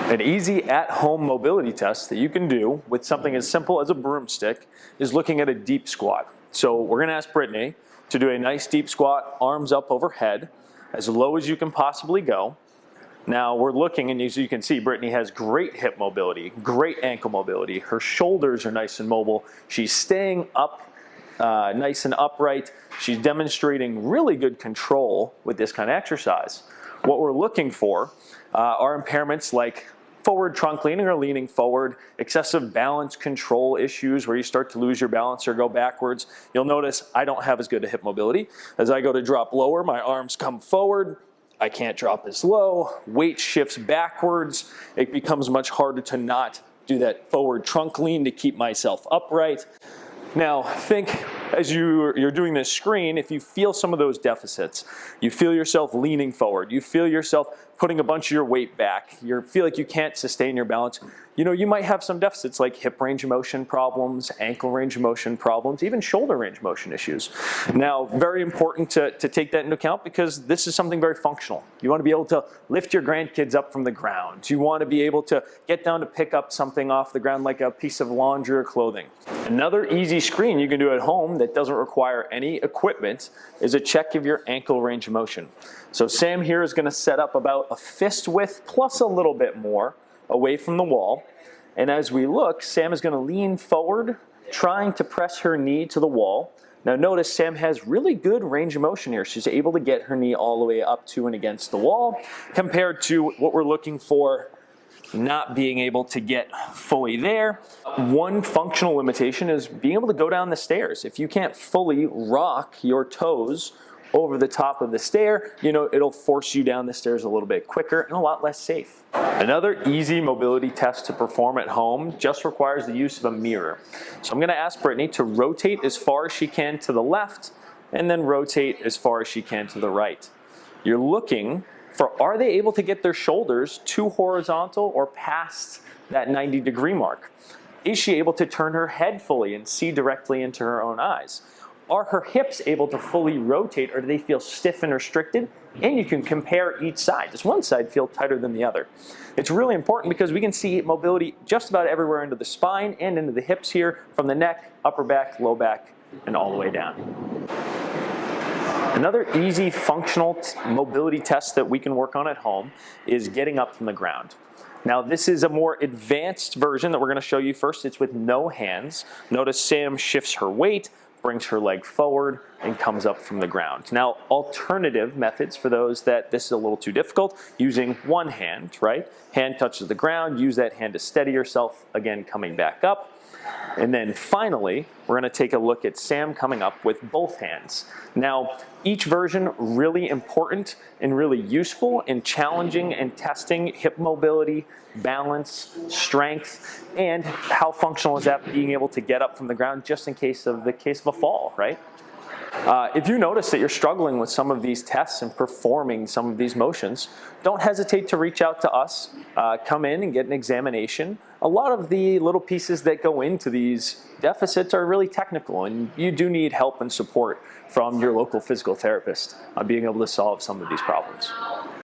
An easy at-home mobility test that you can do with something as simple as a broomstick is looking at a deep squat. So we're going to ask Brittany to do a nice deep squat, arms up overhead, as low as you can possibly go. Now we're looking, and as you can see, Brittany has great hip mobility, great ankle mobility. Her shoulders are nice and mobile. She's staying up nice and upright. She's demonstrating really good control with this kind of exercise. What we're looking for are impairments like forward trunk leaning or leaning forward, excessive balance control issues where you start to lose your balance or go backwards. You'll notice I don't have as good a hip mobility. As I go to drop lower, my arms come forward. I can't drop as low. Weight shifts backwards. It becomes much harder to not do that forward trunk lean to keep myself upright. Now, think as you're doing this screen, if you feel some of those deficits, you feel yourself leaning forward, you feel yourself putting a bunch of your weight back, you feel like you can't sustain your balance, you might have some deficits like hip range of motion problems, ankle range of motion problems, even shoulder range of motion issues. Now, very important to take that into account because this is something very functional. You want to be able to lift your grandkids up from the ground. You want to be able to get down to pick up something off the ground like a piece of laundry or clothing. Another easy screen you can do at home that doesn't require any equipment is a check of your ankle range of motion. So Sam here is going to set up about a fist width plus a little bit more away from the wall. And as we look, Sam is going to lean forward, trying to press her knee to the wall. Now notice Sam has really good range of motion here. She's able to get her knee all the way up to and against the wall compared to what we're looking for not being able to get fully there. One functional limitation is being able to go down the stairs. If you can't fully rock your toes over the top of the stair, it'll force you down the stairs a little bit quicker and a lot less safe. Another easy mobility test to perform at home just requires the use of a mirror. So I'm going to ask Brittany to rotate as far as she can to the left and then rotate as far as she can to the right. You're looking for, are they able to get their shoulders too horizontal or past that 90-degree mark? Is she able to turn her head fully and see directly into her own eyes? Are her hips able to fully rotate, or do they feel stiff and restricted? And you can compare each side. Does one side feel tighter than the other? It's really important because we can see mobility just about everywhere into the spine and into the hips here, from the neck, upper back, low back, and all the way down. Another easy functional mobility test that we can work on at home is getting up from the ground. Now this is a more advanced version that we're going to show you first. It's with no hands. Notice Sam shifts her weight, brings her leg forward, and comes up from the ground. Now, alternative methods for those that this is a little too difficult, using one hand, right? Hand touches the ground, use that hand to steady yourself, again, coming back up. And then finally, we're going to take a look at Sam coming up with both hands. Now, each version really important and really useful in challenging and testing hip mobility, balance, strength, and how functional is that being able to get up from the ground just in case of a fall, right? If you notice that you're struggling with some of these tests and performing some of these motions, don't hesitate to reach out to us. Come in and get an examination. A lot of the little pieces that go into these deficits are really technical, and you do need help and support from your local physical therapist on being able to solve some of these problems.